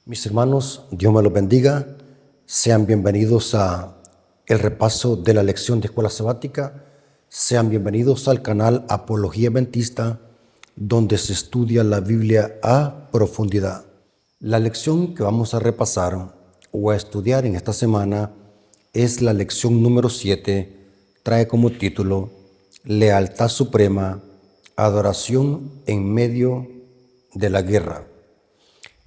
Mis hermanos, Dios me los bendiga. Sean bienvenidos a el repaso de la lección de escuela sabática. Sean bienvenidos al canal Apología Adventista, donde se estudia la Biblia a profundidad. La lección que vamos a repasar o a estudiar en esta semana es la lección número 7. Trae como título Lealtad Suprema, Adoración en medio de la guerra.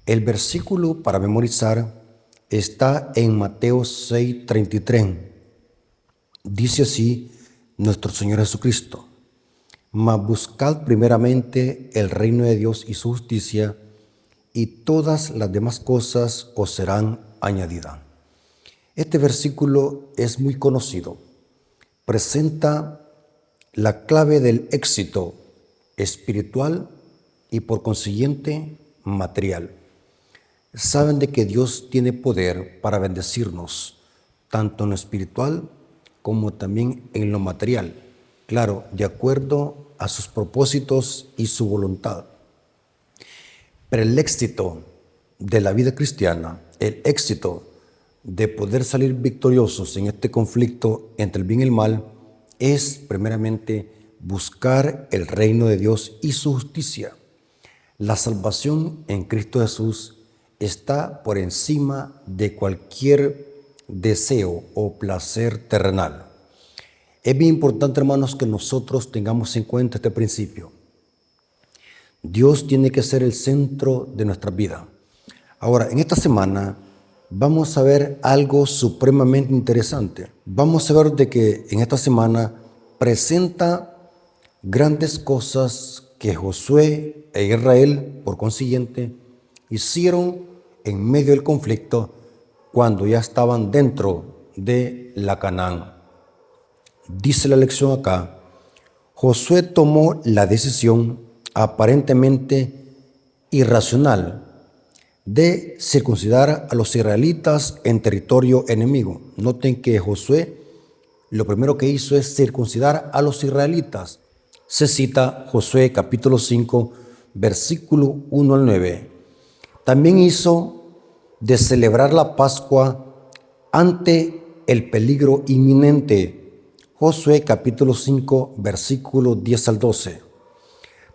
El versículo para memorizar está en Mateo 6:33. Dice así nuestro Señor Jesucristo: mas buscad primeramente el reino de Dios y su justicia, y todas las demás cosas os serán añadidas. Este versículo es muy conocido. Presenta la clave del éxito espiritual y por consiguiente material. Saben de que Dios tiene poder para bendecirnos, tanto en lo espiritual como también en lo material. Claro, de acuerdo a sus propósitos y su voluntad. Pero el éxito de la vida cristiana, el éxito de poder salir victoriosos en este conflicto entre el bien y el mal, es primeramente buscar el reino de Dios y su justicia. La salvación en Cristo Jesús está por encima de cualquier deseo o placer terrenal. Es bien importante, hermanos, que nosotros tengamos en cuenta este principio. Dios tiene que ser el centro de nuestra vida. Ahora, en esta semana vamos a ver algo supremamente interesante. Vamos a ver de que en esta semana presenta grandes cosas que Josué e Israel, por consiguiente, hicieron en medio del conflicto cuando ya estaban dentro de la Canaán. Dice la lección acá: Josué tomó la decisión aparentemente irracional de circuncidar a los israelitas en territorio enemigo. Noten que Josué lo primero que hizo es circuncidar a los israelitas. Se cita Josué capítulo 5, versículo 1 al 9. También hizo de celebrar la Pascua ante el peligro inminente. Josué capítulo 5, versículo 10 al 12.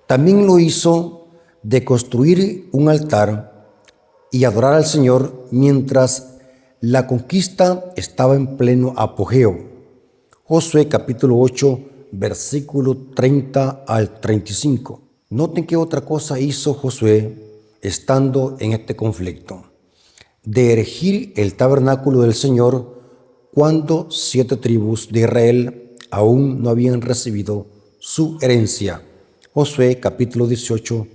También lo hizo de construir un altar y adorar al Señor mientras la conquista estaba en pleno apogeo. Josué capítulo 8, versículo 30 al 35. Noten qué otra cosa hizo Josué estando en este conflicto: de erigir el tabernáculo del Señor cuando 7 tribus de Israel aún no habían recibido su herencia. Josué capítulo 18,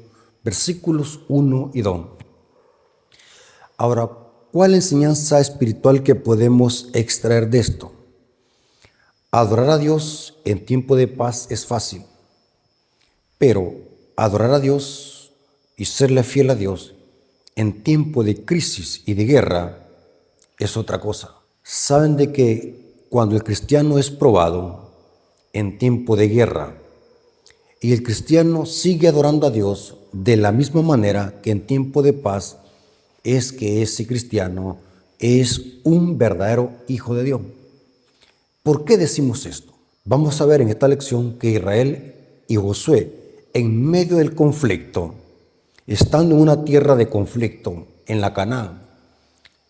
versículos 1 y 2. Ahora, ¿cuál enseñanza espiritual que podemos extraer de esto? Adorar a Dios en tiempo de paz es fácil, pero adorar a Dios y serle fiel a Dios en tiempo de crisis y de guerra es otra cosa. Saben de que cuando el cristiano es probado en tiempo de guerra y el cristiano sigue adorando a Dios de la misma manera que en tiempo de paz, es que ese cristiano es un verdadero hijo de Dios. ¿Por qué decimos esto? Vamos a ver en esta lección que Israel y Josué, en medio del conflicto, estando en una tierra de conflicto, en la Canaán,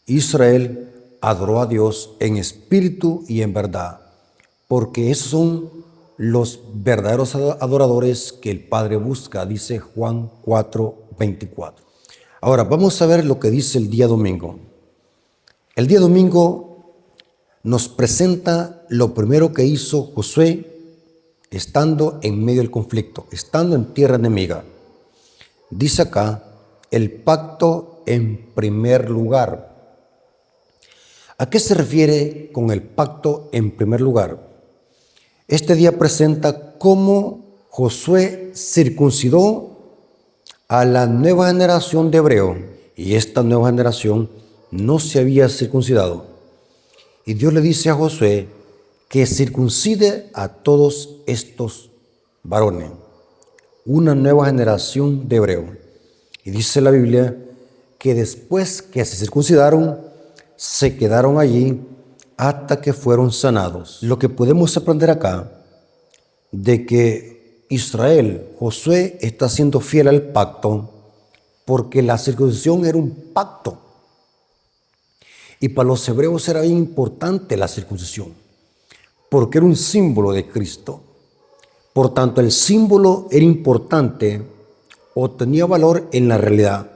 Israel adoró a Dios en espíritu y en verdad, porque esos son los verdaderos adoradores que el Padre busca, dice Juan 4:24. Ahora vamos a ver lo que dice el día domingo. El día domingo nos presenta lo primero que hizo Josué estando en medio del conflicto, estando en tierra enemiga. Dice acá, el pacto en primer lugar. ¿A qué se refiere con el pacto en primer lugar? Este día presenta cómo Josué circuncidó a la nueva generación de hebreos, y esta nueva generación no se había circuncidado. Y Dios le dice a Josué que circuncide a todos estos varones, una nueva generación de hebreos. Y dice la Biblia que después que se circuncidaron, se quedaron allí hasta que fueron sanados. Lo que podemos aprender acá, de que Israel, Josué, está siendo fiel al pacto, porque la circuncisión era un pacto. Y para los hebreos era bien importante la circuncisión, porque era un símbolo de Cristo. Por tanto, el símbolo era importante o tenía valor en la realidad.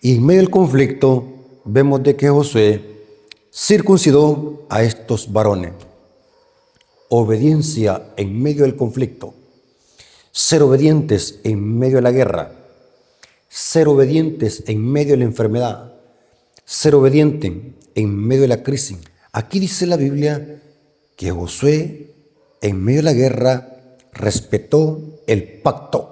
Y en medio del conflicto, vemos de que Josué circuncidó a estos varones. Obediencia en medio del conflicto. Ser obedientes en medio de la guerra. Ser obedientes en medio de la enfermedad. Ser obediente en medio de la crisis. Aquí dice la Biblia que Josué, en medio de la guerra, respetó el pacto.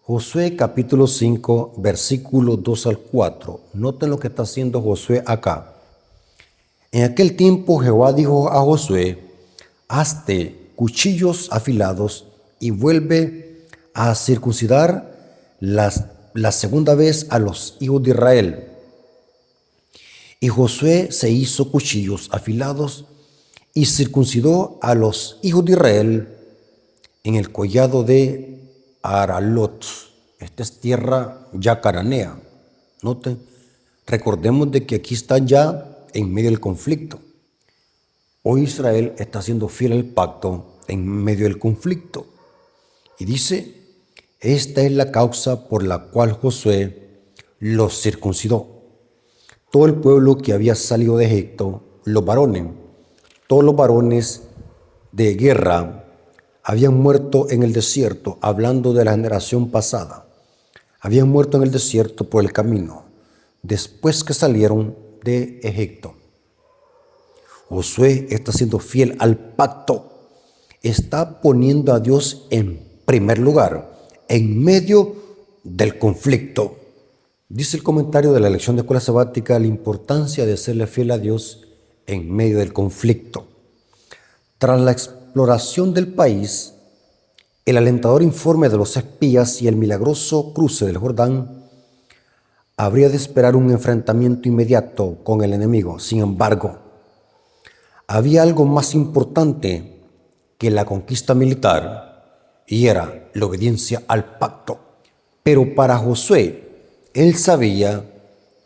Josué capítulo 5, versículos 2 al 4. Noten lo que está haciendo Josué acá. En aquel tiempo Jehová dijo a Josué: hazte cuchillos afilados y vuelve a circuncidar la segunda vez a los hijos de Israel. Y Josué se hizo cuchillos afilados y circuncidó a los hijos de Israel en el collado de Aralot. Esta es tierra ya cananea. Noten, recordemos de que aquí están ya en medio del conflicto. Hoy Israel está siendo fiel al pacto en medio del conflicto. Y dice, esta es la causa por la cual Josué los circuncidó. Todo el pueblo que había salido de Egipto, los varones, todos los varones de guerra, habían muerto en el desierto, hablando de la generación pasada. Habían muerto en el desierto por el camino, después que salieron de Egipto. Josué está siendo fiel al pacto. Está poniendo a Dios en primer lugar, en medio del conflicto. Dice el comentario de la lección de escuela sabática la importancia de serle fiel a Dios en medio del conflicto. Tras la exploración del país, el alentador informe de los espías y el milagroso cruce del Jordán, habría de esperar un enfrentamiento inmediato con el enemigo. Sin embargo, había algo más importante que la conquista militar, y era la obediencia al pacto. Pero para Josué, él sabía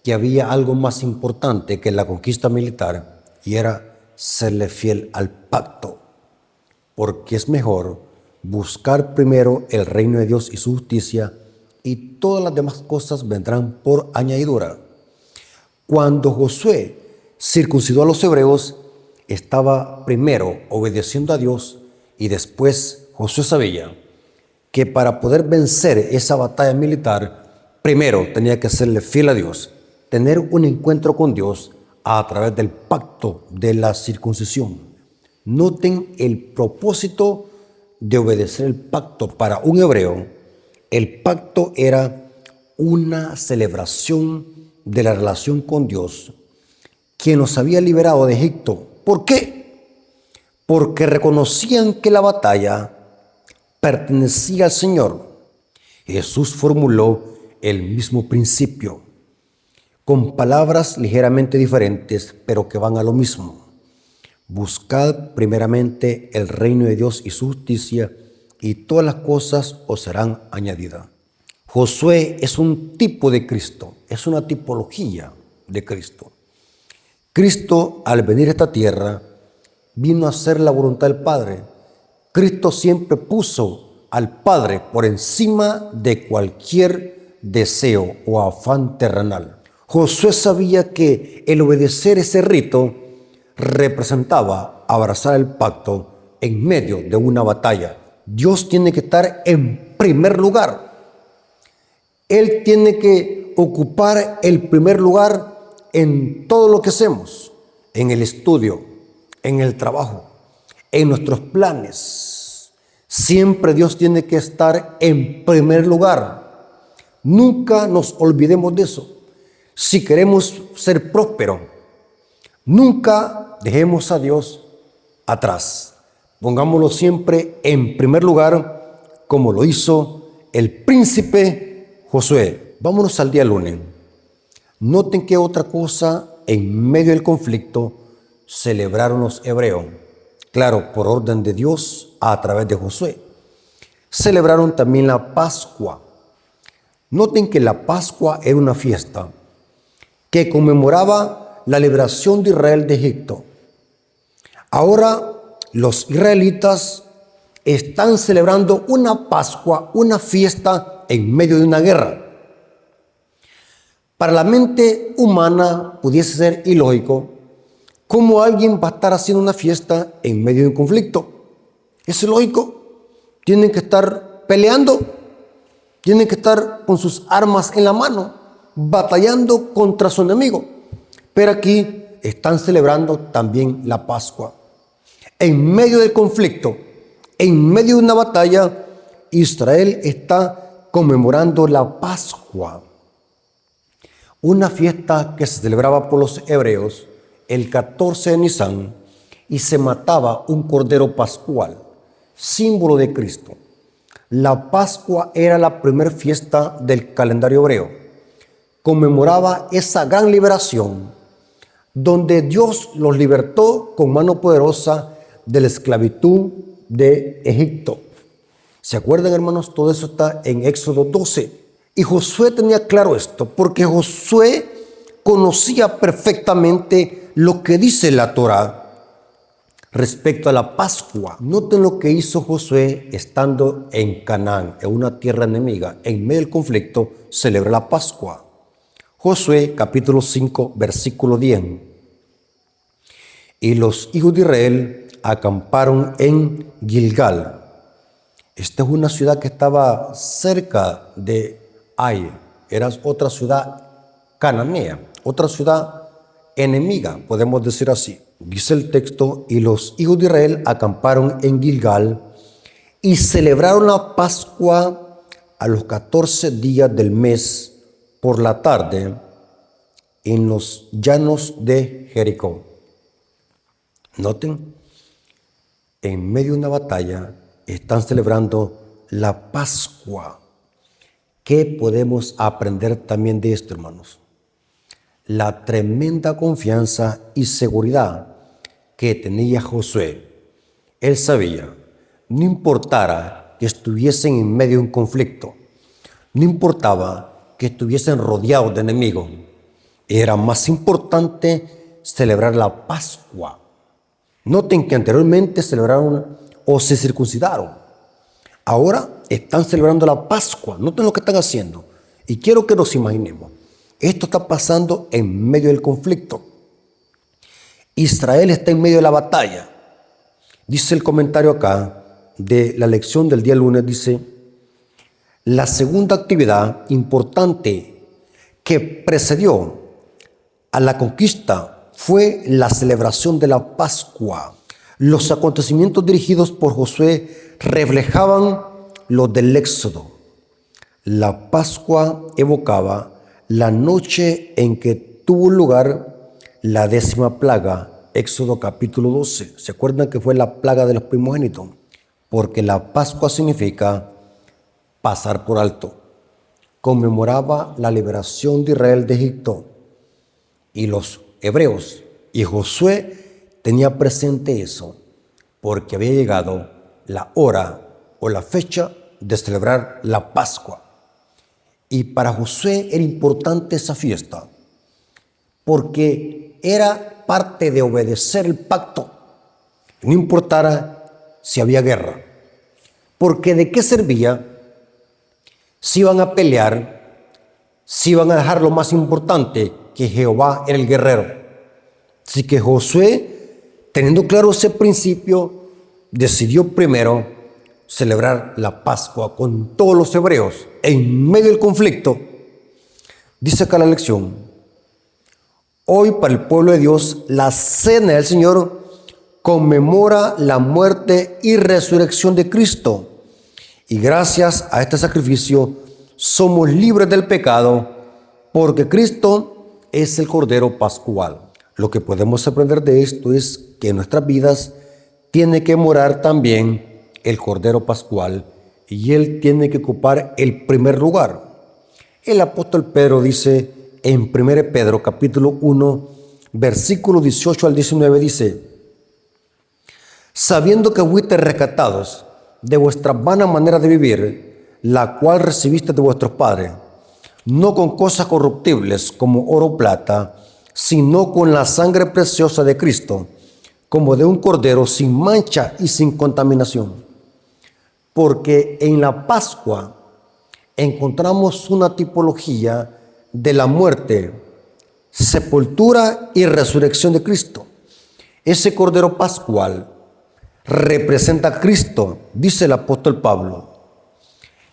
que había algo más importante que la conquista militar, y era serle fiel al pacto. Porque es mejor buscar primero el reino de Dios y su justicia, y todas las demás cosas vendrán por añadidura. Cuando Josué circuncidó a los hebreos, estaba primero obedeciendo a Dios, y después Josué sabía que para poder vencer esa batalla militar, primero tenía que serle fiel a Dios, tener un encuentro con Dios a través del pacto de la circuncisión. Noten el propósito de obedecer el pacto para un hebreo. El pacto era una celebración de la relación con Dios, quien los había liberado de Egipto. ¿Por qué? Porque reconocían que la batalla pertenecía al Señor. Jesús formuló el mismo principio, con palabras ligeramente diferentes, pero que van a lo mismo. Buscad primeramente el reino de Dios y su justicia, y todas las cosas os serán añadidas. Josué es un tipo de Cristo, es una tipología de Cristo. Cristo, al venir a esta tierra, vino a hacer la voluntad del Padre. Cristo siempre puso al Padre por encima de cualquier deseo o afán terrenal. Josué sabía que el obedecer ese rito representaba abrazar el pacto en medio de una batalla. Dios tiene que estar en primer lugar. Él tiene que ocupar el primer lugar en todo lo que hacemos, en el estudio, en el trabajo, en nuestros planes. Siempre Dios tiene que estar en primer lugar. Nunca nos olvidemos de eso. Si queremos ser prósperos, nunca dejemos a Dios atrás. Pongámoslo siempre en primer lugar, como lo hizo el príncipe Josué. Vámonos al día lunes. Noten que otra cosa en medio del conflicto celebraron los hebreos. Claro, por orden de Dios a través de Josué. Celebraron también la Pascua. Noten que la Pascua era una fiesta que conmemoraba la liberación de Israel de Egipto. Ahora los israelitas están celebrando una Pascua, una fiesta en medio de una guerra. Para la mente humana pudiese ser ilógico cómo alguien va a estar haciendo una fiesta en medio de un conflicto. Es ilógico. Tienen que estar peleando, tienen que estar con sus armas en la mano, batallando contra su enemigo. Pero aquí están celebrando también la Pascua. En medio del conflicto, en medio de una batalla, Israel está conmemorando la Pascua. Una fiesta que se celebraba por los hebreos el 14 de Nisán y se mataba un cordero pascual, símbolo de Cristo. La Pascua era la primera fiesta del calendario hebreo. Conmemoraba esa gran liberación donde Dios los libertó con mano poderosa de la esclavitud de Egipto. ¿Se acuerdan, hermanos? Todo eso está en Éxodo 12. Y Josué tenía claro esto, porque Josué conocía perfectamente lo que dice la Torá respecto a la Pascua. Noten lo que hizo Josué estando en Canaán, en una tierra enemiga. En medio del conflicto, celebra la Pascua. Josué capítulo 5, versículo 10. Y los hijos de Israel acamparon en Gilgal. Esta es una ciudad que estaba cerca de Ai. Era otra ciudad cananea, otra ciudad enemiga, podemos decir así. Dice el texto, y los hijos de Israel acamparon en Gilgal y celebraron la Pascua a los 14 días del mes por la tarde en los llanos de Jericó. Noten, en medio de una batalla están celebrando la Pascua. ¿Qué podemos aprender también de esto, hermanos? La tremenda confianza y seguridad que tenía Josué. Él sabía, no importara que estuviesen en medio de un conflicto, no importaba que estuviesen rodeados de enemigos, era más importante celebrar la Pascua. Noten que anteriormente celebraron o se circuncidaron. Ahora están celebrando la Pascua. Noten lo que están haciendo. Y quiero que nos imaginemos. Esto está pasando en medio del conflicto. Israel está en medio de la batalla. Dice el comentario acá de la lección del día lunes, dice, la segunda actividad importante que precedió a la conquista fue la celebración de la Pascua. Los acontecimientos dirigidos por Josué reflejaban los del Éxodo. La Pascua evocaba la noche en que tuvo lugar la 10ª plaga, Éxodo capítulo 12. ¿Se acuerdan que fue la plaga de los primogénitos? Porque la Pascua significa pasar por alto. Conmemoraba la liberación de Israel de Egipto y los hebreos. Y Josué tenía presente eso, porque había llegado la hora o la fecha de celebrar la Pascua. Y para Josué era importante esa fiesta, porque era parte de obedecer el pacto, no importara si había guerra. Porque ¿de qué servía si iban a pelear, si iban a dejar lo más importante, que Jehová era el guerrero? Así que Josué, teniendo claro ese principio, decidió primero celebrar la Pascua con todos los hebreos en medio del conflicto. Dice acá la lección: hoy para el pueblo de Dios la cena del Señor conmemora la muerte y resurrección de Cristo, y gracias a este sacrificio somos libres del pecado, porque Cristo es el Cordero Pascual. Lo que podemos aprender de esto es que en nuestras vidas tiene que morar también el Cordero Pascual, y Él tiene que ocupar el primer lugar. El apóstol Pedro dice en 1 Pedro capítulo 1, versículo 18 al 19 dice: sabiendo que fuisteis rescatados de vuestra vana manera de vivir, la cual recibiste de vuestros padres, no con cosas corruptibles como oro o plata, sino con la sangre preciosa de Cristo, como de un cordero sin mancha y sin contaminación. Porque en la Pascua encontramos una tipología de la muerte, sepultura y resurrección de Cristo. Ese cordero pascual representa a Cristo, dice el apóstol Pablo,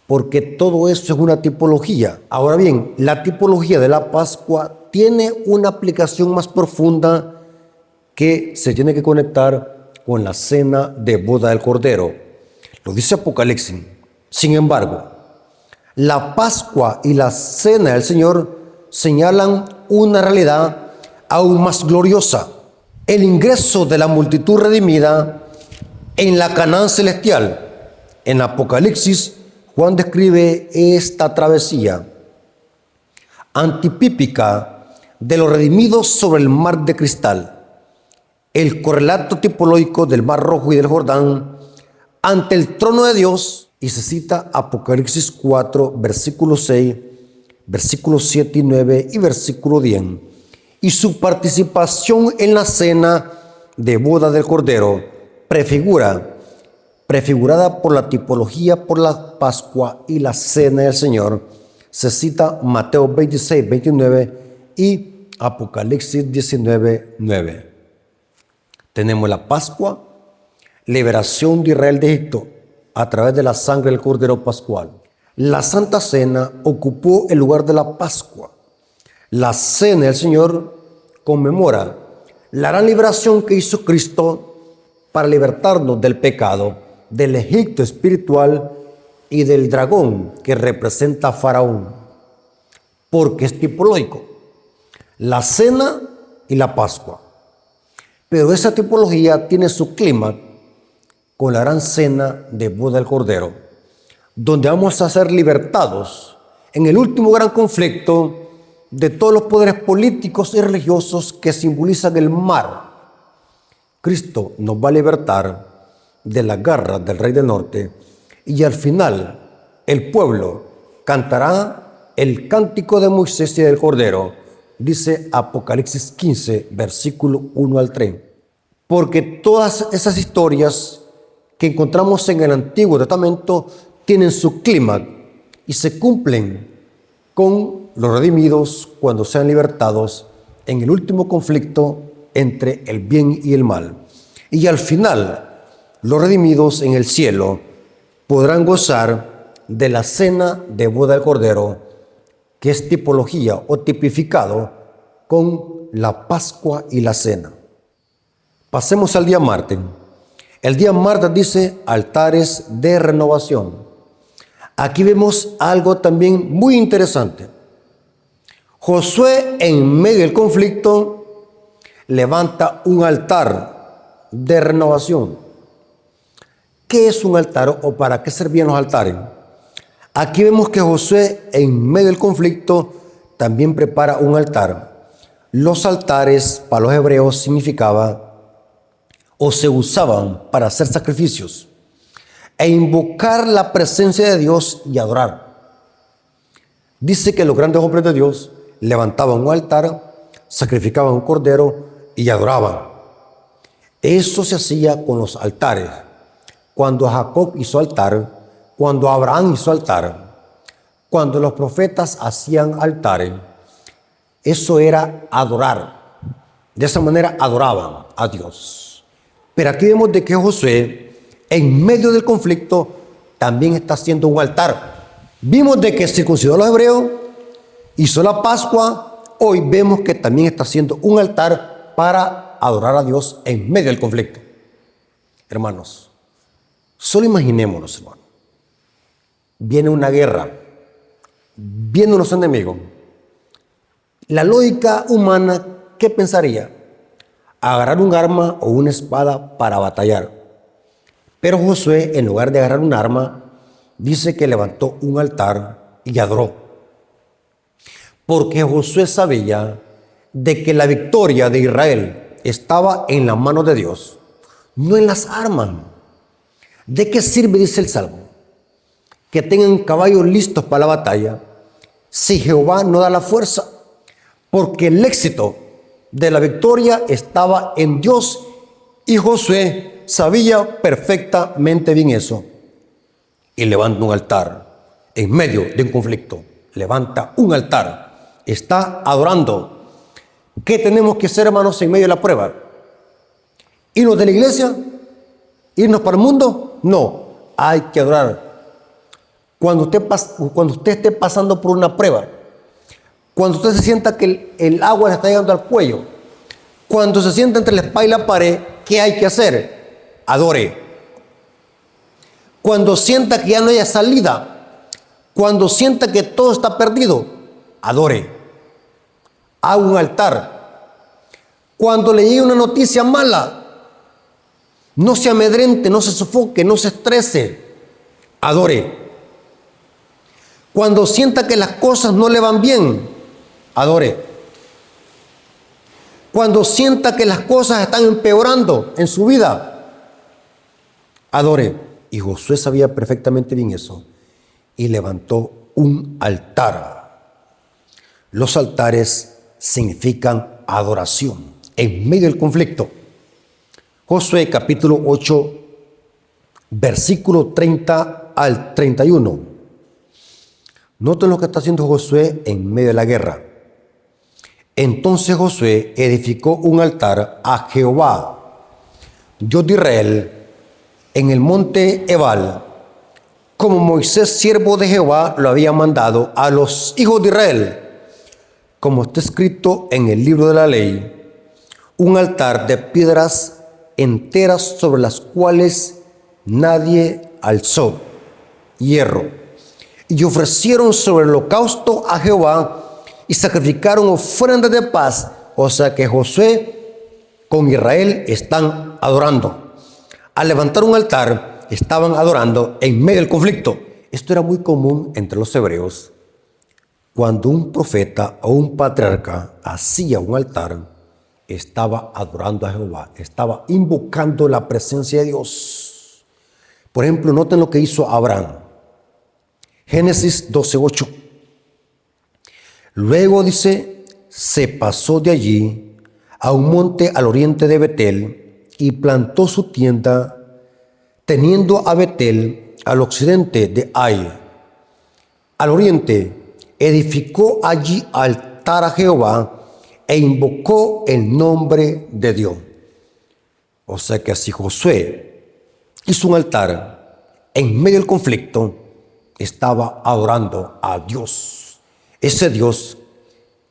porque todo eso es una tipología. Ahora bien, la tipología de la Pascua tiene una aplicación más profunda que se tiene que conectar con la cena de boda del Cordero. Lo dice Apocalipsis. Sin embargo, la Pascua y la cena del Señor señalan una realidad aún más gloriosa: el ingreso de la multitud redimida en la Canaán celestial. En Apocalipsis, Juan describe esta travesía antipípica de los redimidos sobre el mar de cristal, el correlato tipológico del Mar Rojo y del Jordán ante el trono de Dios, y se cita Apocalipsis 4, versículo 6, versículos 7 y 9 y versículo 10, y su participación en la cena de boda del Cordero, prefigurada por la tipología por la Pascua y la cena del Señor. Se cita Mateo 26, 29 y Apocalipsis 19, 9. Tenemos la Pascua, liberación de Israel de Egipto a través de la sangre del Cordero Pascual. La Santa Cena ocupó el lugar de la Pascua. La Cena del Señor conmemora la gran liberación que hizo Cristo para libertarnos del pecado, del Egipto espiritual y del dragón que representa a Faraón, porque es tipológico, la cena y la Pascua. Pero esa tipología tiene su clima con la gran cena de boda del Cordero, donde vamos a ser libertados en el último gran conflicto de todos los poderes políticos y religiosos que simbolizan el mar. Cristo nos va a libertar de las garras del Rey del Norte, y al final el pueblo cantará el cántico de Moisés y del Cordero, dice Apocalipsis 15, versículo 1 al 3. Porque todas esas historias que encontramos en el Antiguo Testamento tienen su clímax y se cumplen con los redimidos cuando sean libertados en el último conflicto entre el bien y el mal. Y al final, los redimidos en el cielo podrán gozar de la cena de boda del Cordero, que es tipología o tipificado con la Pascua y la cena. Pasemos al día martes. El día martes dice altares de renovación. Aquí vemos algo también muy interesante. Josué, en medio del conflicto, levanta un altar de renovación. ¿Qué es un altar o para qué servían los altares? Aquí vemos que Josué, en medio del conflicto, también prepara un altar. Los altares para los hebreos significaba o se usaban para hacer sacrificios e invocar la presencia de Dios y adorar. Dice que los grandes hombres de Dios levantaban un altar, sacrificaban un cordero y adoraban. Eso se hacía con los altares. Cuando Jacob hizo altar, cuando Abraham hizo altar, cuando los profetas hacían altares, eso era adorar. De esa manera adoraban a Dios. Pero aquí vemos de que Josué, en medio del conflicto, también está haciendo un altar. Vimos de que circuncidó a los hebreos, hizo la Pascua. Hoy vemos que también está haciendo un altar para adorar a Dios en medio del conflicto. Hermanos, solo imaginémonos, hermano. Viene una guerra, vienen los enemigos. La lógica humana, ¿qué pensaría? Agarrar un arma o una espada para batallar. Pero Josué, en lugar de agarrar un arma, dice que levantó un altar y adoró. Porque Josué sabía de que la victoria de Israel estaba en la mano de Dios, no en las armas. ¿De qué sirve, dice el Salmo, que tengan caballos listos para la batalla si Jehová no da la fuerza? Porque el éxito de la victoria estaba en Dios y Josué sabía perfectamente bien eso. Y levanta un altar en medio de un conflicto. Levanta un altar. Está adorando. ¿Qué tenemos que hacer, hermanos, en medio de la prueba? ¿Irnos de la iglesia? ¿Irnos para el mundo? No, hay que adorar. Cuando usted esté pasando por una prueba, cuando usted se sienta que el agua le está llegando al cuello, cuando se sienta entre la espada y la pared, ¿qué hay que hacer? Adore. Cuando sienta que ya no haya salida, cuando sienta que todo está perdido, adore. Haga un altar. Cuando le llegue una noticia mala, no se amedrente, no se sofoque, no se estrese, adore. Cuando sienta que las cosas no le van bien, adore. Cuando sienta que las cosas están empeorando en su vida, adore. Y Josué sabía perfectamente bien eso y levantó un altar. Los altares significan adoración en medio del conflicto. Josué capítulo 8, versículo 30 al 31. Noten lo que está haciendo Josué en medio de la guerra. Entonces Josué edificó un altar a Jehová, Dios de Israel, en el monte Ebal, como Moisés, siervo de Jehová, lo había mandado a los hijos de Israel, como está escrito en el libro de la ley, un altar de piedras enteras sobre las cuales nadie alzó hierro. Y ofrecieron sobre el holocausto a Jehová y sacrificaron ofrendas de paz. O sea que Josué con Israel están adorando. Al levantar un altar, estaban adorando en medio del conflicto. Esto era muy común entre los hebreos. Cuando un profeta o un patriarca hacía un altar, estaba adorando a Jehová, estaba invocando la presencia de Dios. Por ejemplo, noten lo que hizo Abraham. Génesis 12:8. Luego dice, se pasó de allí a un monte al oriente de Betel y plantó su tienda, teniendo a Betel al occidente de Ai. Al oriente edificó allí altar a Jehová e invocó el nombre de Dios. O sea que así Josué hizo un altar en medio del conflicto, estaba adorando a Dios, ese Dios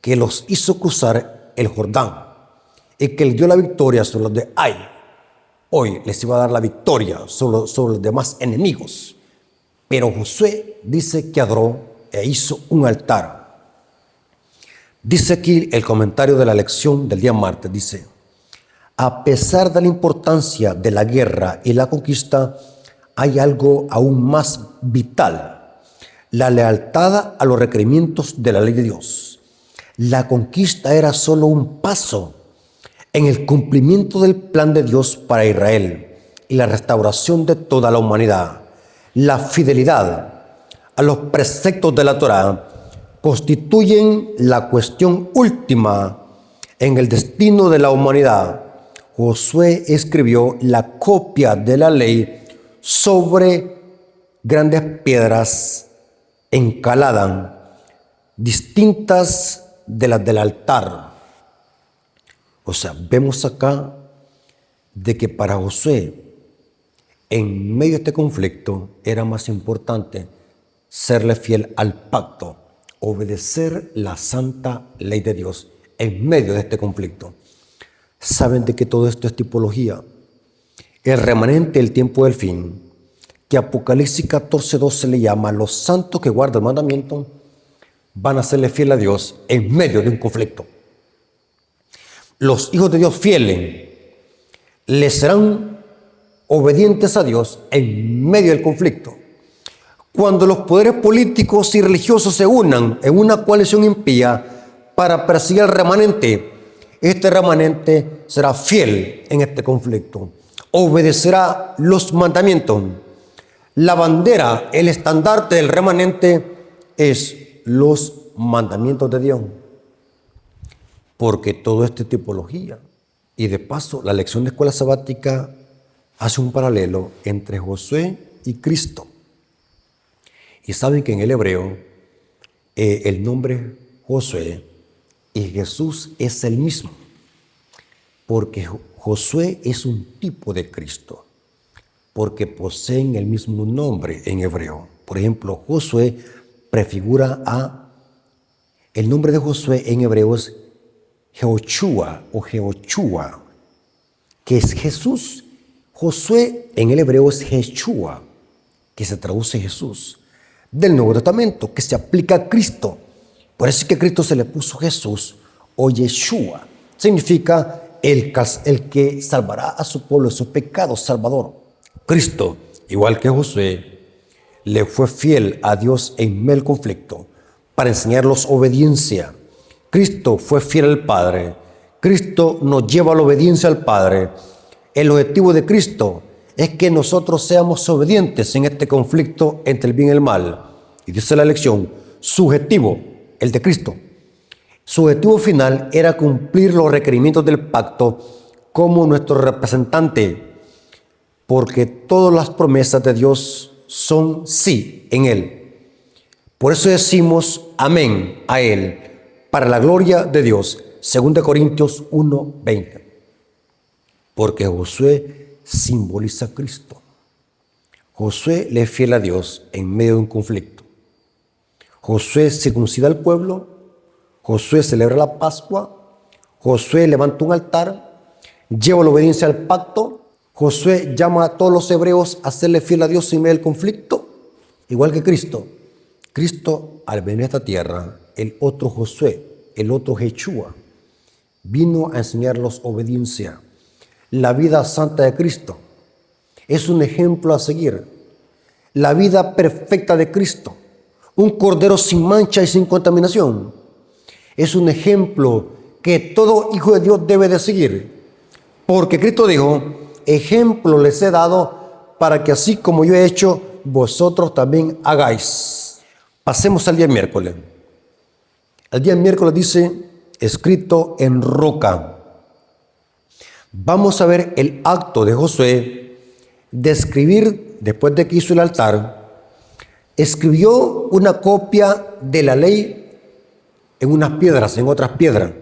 que los hizo cruzar el Jordán y que le dio la victoria sobre los de Ai. Hoy les iba a dar la victoria sobre los demás enemigos. Pero Josué dice que adoró e hizo un altar. Dice aquí el comentario de la lección del día martes, dice, a pesar de la importancia de la guerra y la conquista, hay algo aún más vital: la lealtad a los requerimientos de la ley de Dios. La conquista era solo un paso en el cumplimiento del plan de Dios para Israel y la restauración de toda la humanidad. La fidelidad a los preceptos de la Torá constituyen la cuestión última en el destino de la humanidad. Josué escribió la copia de la ley sobre grandes piedras encaladas, distintas de las del altar. O sea, vemos acá de que para Josué, en medio de este conflicto, era más importante serle fiel al pacto, obedecer la santa ley de Dios en medio de este conflicto. Saben de que todo esto es tipología. El remanente del tiempo del fin, que Apocalipsis 14:12 le llama, los santos que guardan el mandamiento, van a serle fiel a Dios en medio de un conflicto. Los hijos de Dios fieles les serán obedientes a Dios en medio del conflicto. Cuando los poderes políticos y religiosos se unan en una coalición impía, para perseguir al remanente. Este remanente será fiel en este conflicto, obedecerá los mandamientos. La bandera, el estandarte del remanente es los mandamientos de Dios, porque todo esto es tipología. Y de paso, la lección de escuela sabática hace un paralelo entre Josué y Cristo. Y saben que en el hebreo el nombre Josué y Jesús es el mismo, porque Josué es un tipo de Cristo, porque poseen el mismo nombre en hebreo. Por ejemplo, Josué prefigura el nombre de Josué en hebreo es Jehoshua o Jehoshua, que es Jesús. Josué en el hebreo es Yeshua, que se traduce Jesús, del Nuevo Testamento, que se aplica a Cristo. Por eso es que a Cristo se le puso Jesús o Yeshua. Significa el que salvará a su pueblo de sus pecados, Salvador. Cristo, igual que Josué, le fue fiel a Dios en medio del conflicto para enseñarlos obediencia. Cristo fue fiel al Padre. Cristo nos lleva a la obediencia al Padre. El objetivo de Cristo es que nosotros seamos obedientes en este conflicto entre el bien y el mal. Y dice la lección, su objetivo, el de Cristo, su objetivo final era cumplir los requerimientos del pacto como nuestro representante, porque todas las promesas de Dios son sí en Él. Por eso decimos amén a Él, para la gloria de Dios. 2 Corintios 1:20. Porque Josué simboliza a Cristo. Josué le es fiel a Dios en medio de un conflicto. Josué circuncida al pueblo. Josué celebra la Pascua. Josué levanta un altar. Lleva la obediencia al pacto. Josué llama a todos los hebreos a serle fiel a Dios en medio del conflicto. Igual que Cristo. Cristo, al venir a esta tierra, el otro Josué, el otro Yeshua, vino a enseñarlos obediencia. La vida santa de Cristo es un ejemplo a seguir. La vida perfecta de Cristo, un cordero sin mancha y sin contaminación, es un ejemplo que todo hijo de Dios debe de seguir. Porque Cristo dijo, ejemplo les he dado para que así como yo he hecho, vosotros también hagáis. Pasemos al día miércoles. El día miércoles dice, escrito en roca. Vamos a ver el acto de Josué de escribir, después de que hizo el altar, escribió una copia de la ley en unas piedras, en otras piedras.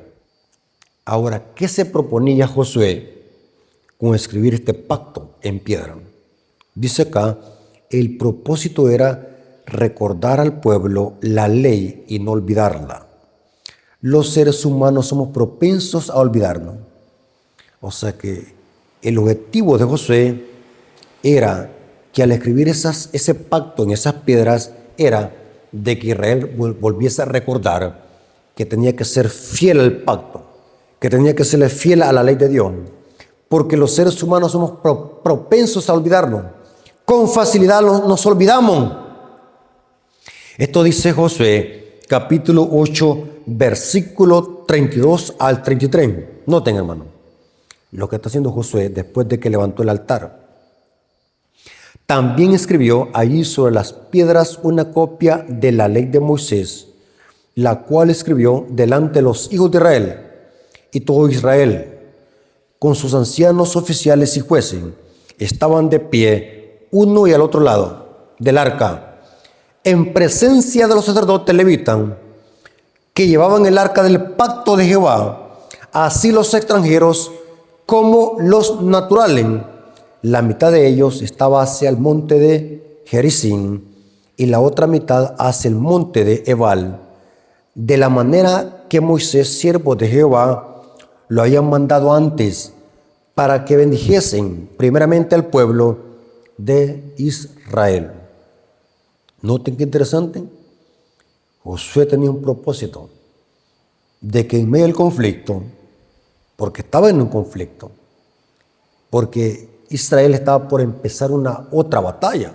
Ahora, ¿qué se proponía Josué con escribir este pacto en piedra? Dice acá, el propósito era recordar al pueblo la ley y no olvidarla. Los seres humanos somos propensos a olvidarnos. O sea que el objetivo de Josué era que al escribir ese pacto en esas piedras era de que Israel volviese a recordar que tenía que ser fiel al pacto, que tenía que serle fiel a la ley de Dios, porque los seres humanos somos propensos a olvidarnos. Con facilidad nos olvidamos. Esto dice Josué, capítulo 8, versículo 32 al 33. Noten, hermano, lo que está haciendo Josué después de que levantó el altar. También escribió allí sobre las piedras una copia de la ley de Moisés, la cual escribió delante de los hijos de Israel y todo Israel, con sus ancianos oficiales y jueces, estaban de pie uno y al otro lado del arca, en presencia de los sacerdotes levitas, que llevaban el arca del pacto de Jehová, así los extranjeros como los naturales. La mitad de ellos estaba hacia el monte de Gerizim y la otra mitad hacia el monte de Ebal, de la manera que Moisés, siervo de Jehová, lo habían mandado antes, para que bendijesen primeramente al pueblo de Israel. Noten qué interesante. Josué tenía un propósito de que en medio del conflicto, porque estaba en un conflicto, porque Israel estaba por empezar una otra batalla,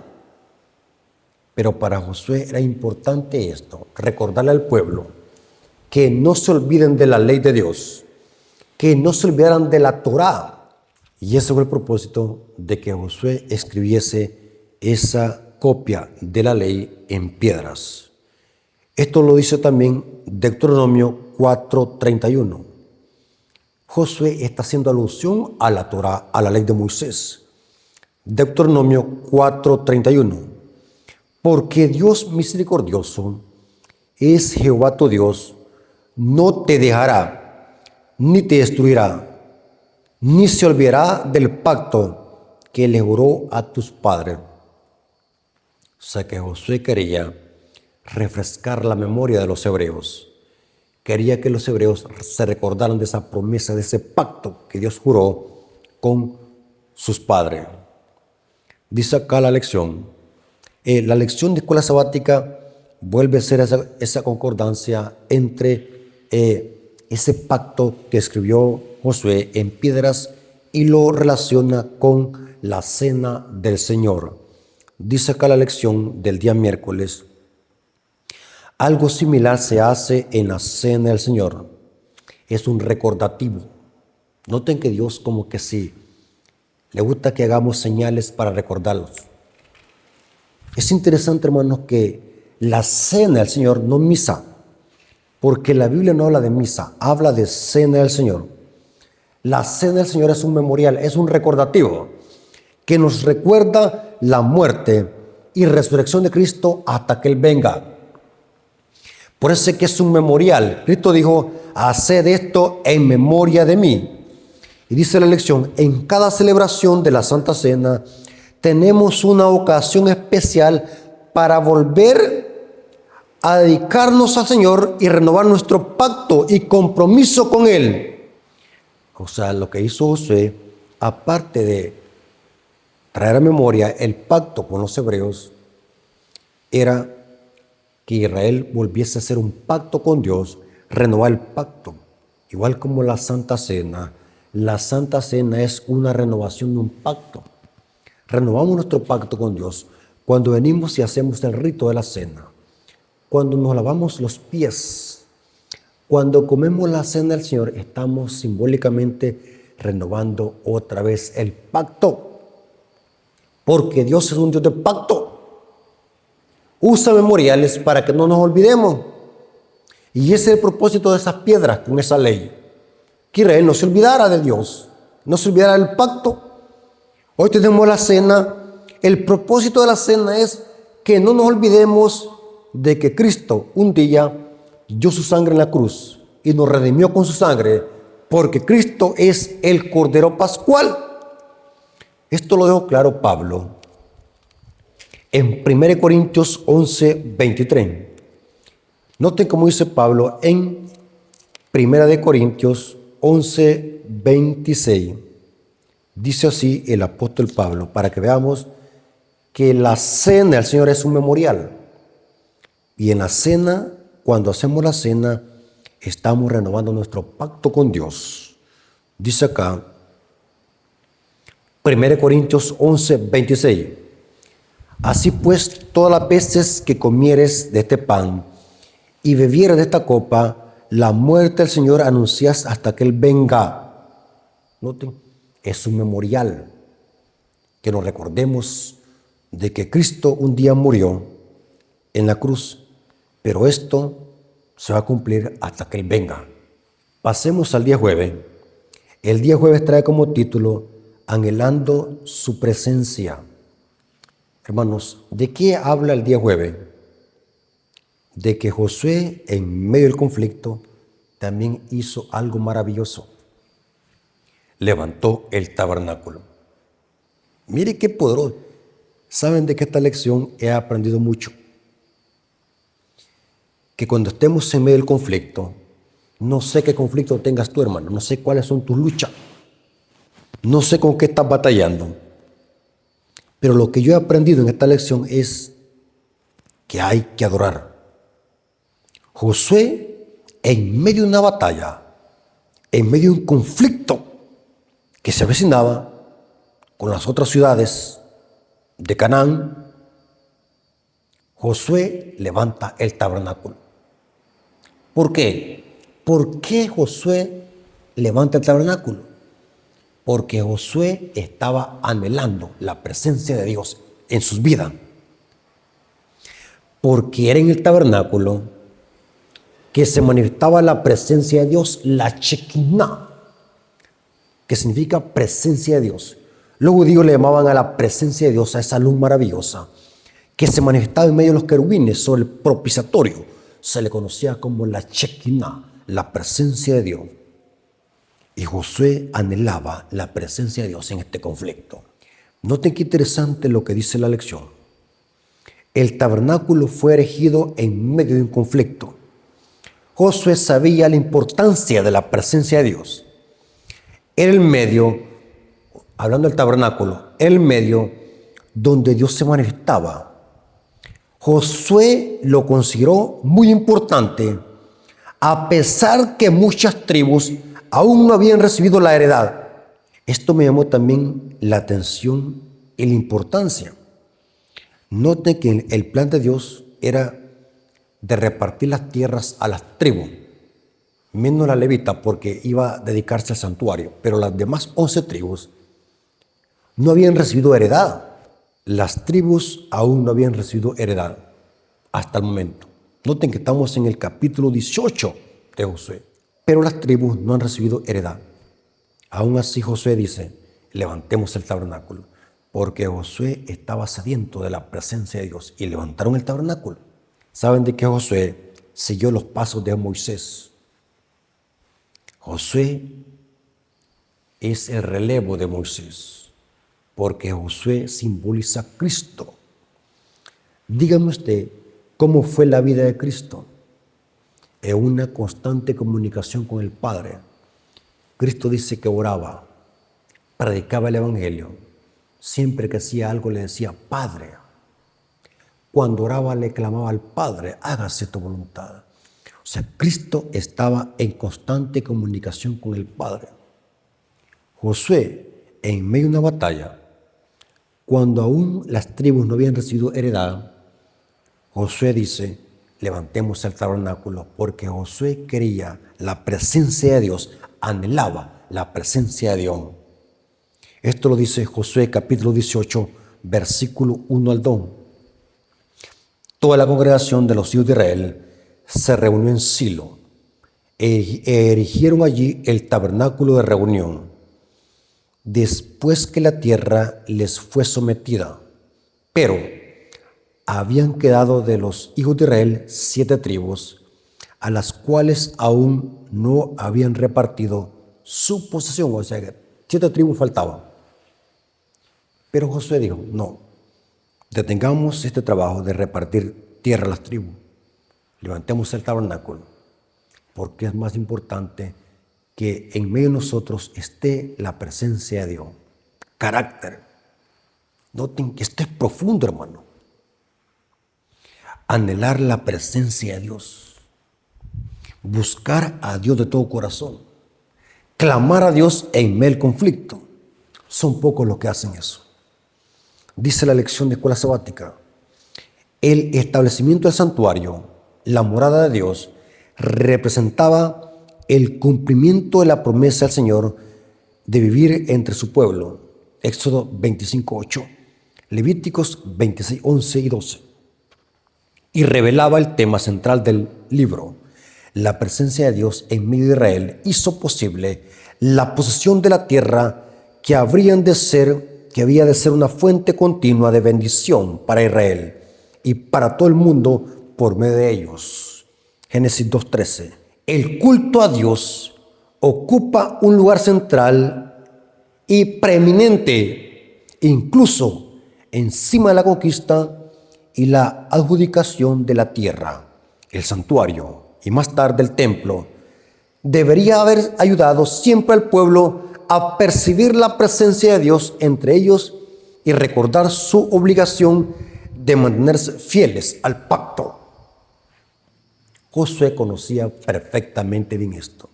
pero para Josué era importante esto, recordarle al pueblo que no se olviden de la ley de Dios, que no se olvidaran de la Torá. Y ese fue el propósito de que Josué escribiese esa copia de la ley en piedras. Esto lo dice también Deuteronomio 4:31. Josué está haciendo alusión a la Torá, a la ley de Moisés. Deuteronomio 4:31. Porque Dios misericordioso es Jehová tu Dios, no te dejará, ni te destruirá, ni se olvidará del pacto que le juró a tus padres. O sea que Josué quería refrescar la memoria de los hebreos. Quería que los hebreos se recordaran de esa promesa, de ese pacto que Dios juró con sus padres. Dice acá la lección. La lección de escuela sabática vuelve a ser esa concordancia entre ese pacto que escribió Josué en piedras y lo relaciona con la cena del Señor. Dice acá la lección del día miércoles. Algo similar se hace en la cena del Señor. Es un recordativo. Noten que Dios como que sí le gusta que hagamos señales para recordarlos. Es interesante, hermanos, que la cena del Señor, no misa, porque la Biblia no habla de misa, habla de cena del Señor. La cena del Señor es un memorial, es un recordativo que nos recuerda la muerte y resurrección de Cristo hasta que Él venga. Por eso es que es un memorial. Cristo dijo, haced esto en memoria de mí. Y dice la lección, en cada celebración de la Santa Cena tenemos una ocasión especial para volver a dedicarnos al Señor y renovar nuestro pacto y compromiso con Él. O sea, lo que hizo Josué, aparte de traer a memoria el pacto con los hebreos, era que Israel volviese a hacer un pacto con Dios, renovar el pacto. Igual como la Santa Cena es una renovación de un pacto. Renovamos nuestro pacto con Dios cuando venimos y hacemos el rito de la cena, cuando nos lavamos los pies, cuando comemos la cena del Señor, estamos simbólicamente renovando otra vez el pacto, porque Dios es un Dios de pacto. Usa memoriales para que no nos olvidemos. Y ese es el propósito de esas piedras con esa ley. Que Israel no se olvidara de Dios, no se olvidara del pacto. Hoy tenemos la cena. El propósito de la cena es que no nos olvidemos de que Cristo un día dio su sangre en la cruz y nos redimió con su sangre, porque Cristo es el Cordero Pascual. Esto lo dejó claro Pablo en 1 Corintios 11:23. Noten cómo dice Pablo en 1 Corintios 11:26. Dice así el apóstol Pablo, para que veamos que la cena del Señor es un memorial. Y en la cena, cuando hacemos la cena, estamos renovando nuestro pacto con Dios. Dice acá, 1 Corintios 11:26. Así pues, todas las veces que comieres de este pan y bebieres de esta copa, la muerte del Señor anuncias hasta que Él venga. Noten, es un memorial que nos recordemos de que Cristo un día murió en la cruz, pero esto se va a cumplir hasta que Él venga. Pasemos al día jueves. El día jueves trae como título, Anhelando su presencia. Hermanos, ¿de qué habla el día jueves? De que Josué, en medio del conflicto, también hizo algo maravilloso. Levantó el tabernáculo. Mire qué poderoso. ¿Saben de qué esta lección he aprendido mucho? Que cuando estemos en medio del conflicto, no sé qué conflicto tengas tú, hermano, no sé cuáles son tus luchas, no sé con qué estás batallando, pero lo que yo he aprendido en esta lección es que hay que adorar. Josué, en medio de una batalla, en medio de un conflicto que se avecinaba con las otras ciudades de Canaán, Josué levanta el tabernáculo. ¿Por qué? ¿Por qué Josué levanta el tabernáculo? Porque Josué estaba anhelando la presencia de Dios en sus vidas. Porque era en el tabernáculo que se manifestaba la presencia de Dios, la Shekinah, que significa presencia de Dios. Los judíos le llamaban a la presencia de Dios, a esa luz maravillosa, que se manifestaba en medio de los querubines sobre el propiciatorio. Se le conocía como la Shekinah, la presencia de Dios. Y Josué anhelaba la presencia de Dios en este conflicto. Noten qué interesante lo que dice la lección. El tabernáculo fue erigido en medio de un conflicto. Josué sabía la importancia de la presencia de Dios. Era el medio, hablando del tabernáculo, era el medio donde Dios se manifestaba. Josué lo consideró muy importante, a pesar que muchas tribus aún no habían recibido la heredad. Esto me llamó también la atención y la importancia. Noten que el plan de Dios era de repartir las tierras a las tribus, menos la levita porque iba a dedicarse al santuario, pero las demás 11 tribus no habían recibido heredad. Las tribus aún no habían recibido heredad hasta el momento. Noten que estamos en el capítulo 18 de Josué, pero las tribus no han recibido heredad. Aún así Josué dice, levantemos el tabernáculo, porque Josué estaba sediento de la presencia de Dios y levantaron el tabernáculo. ¿Saben de qué Josué siguió los pasos de Moisés? Josué es el relevo de Moisés, porque Josué simboliza a Cristo. Dígame usted, ¿cómo fue la vida de Cristo? En una constante comunicación con el Padre. Cristo dice que oraba, predicaba el Evangelio. Siempre que hacía algo le decía, Padre. Cuando oraba le clamaba al Padre, hágase tu voluntad. O sea, Cristo estaba en constante comunicación con el Padre. Josué, en medio de una batalla, cuando aún las tribus no habían recibido heredad, Josué dice, levantemos el tabernáculo, porque Josué quería la presencia de Dios, anhelaba la presencia de Dios. Esto lo dice Josué capítulo 18, versículo 1 al 2. Toda la congregación de los hijos de Israel se reunió en Silo e erigieron allí el tabernáculo de reunión, después que la tierra les fue sometida. Pero habían quedado de los hijos de Israel 7 tribus, a las cuales aún no habían repartido su posesión. O sea, que 7 tribus faltaban. Pero Josué dijo, no, detengamos este trabajo de repartir tierra a las tribus. Levantemos el tabernáculo, porque es más importante que en medio de nosotros esté la presencia de Dios. Carácter. Noten que esto es profundo, hermano. Anhelar la presencia de Dios. Buscar a Dios de todo corazón. Clamar a Dios en medio del conflicto. Son pocos los que hacen eso. Dice la lección de escuela sabática, el establecimiento del santuario, la morada de Dios, representaba el cumplimiento de la promesa del Señor de vivir entre su pueblo. Éxodo 25:8, Levíticos 26:11 y 12. Y revelaba el tema central del libro. La presencia de Dios en medio de Israel hizo posible la posesión de la tierra que había de ser una fuente continua de bendición para Israel y para todo el mundo por medio de ellos. Génesis 2:13. El culto a Dios ocupa un lugar central y preeminente, incluso encima de la conquista y la adjudicación de la tierra. El santuario y más tarde el templo debería haber ayudado siempre al pueblo a percibir la presencia de Dios entre ellos y recordar su obligación de mantenerse fieles al pacto. Josué conocía perfectamente bien esto,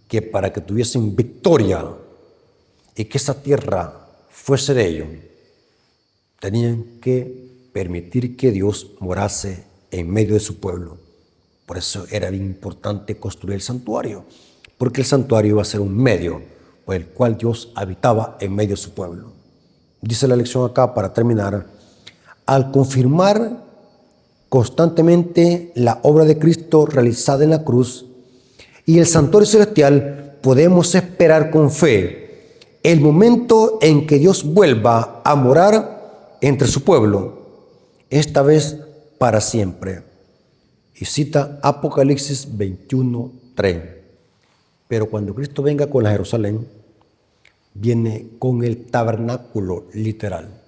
que para que tuviesen victoria y que esa tierra fuese de ellos, tenían que permitir que Dios morase en medio de su pueblo. Por eso era bien importante construir el santuario, porque el santuario iba a ser un medio por el cual Dios habitaba en medio de su pueblo. Dice la lección acá, para terminar, al confirmar constantemente la obra de Cristo realizada en la cruz y el santuario celestial, podemos esperar con fe el momento en que Dios vuelva a morar entre su pueblo, esta vez para siempre. Y cita Apocalipsis 21:3. Pero cuando Cristo venga con la Jerusalén, viene con el tabernáculo literal.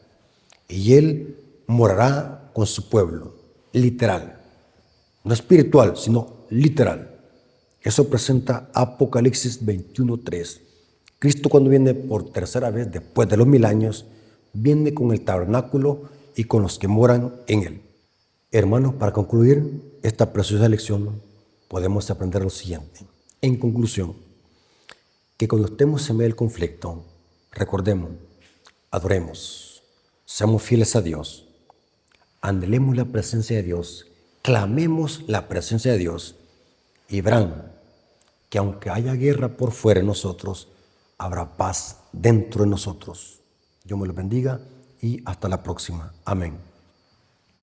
Y Él morará con su pueblo, literal. No espiritual, sino literal. Eso presenta Apocalipsis 21:3. Cristo, cuando viene por tercera vez después de los 1000 años, viene con el tabernáculo y con los que moran en él. Hermanos, para concluir esta preciosa lección, podemos aprender lo siguiente. En conclusión, que cuando estemos en medio del conflicto, recordemos, adoremos, seamos fieles a Dios, anhelemos la presencia de Dios, clamemos la presencia de Dios y verán que aunque haya guerra por fuera de nosotros, habrá paz dentro de nosotros. Dios me los bendiga y hasta la próxima. Amén.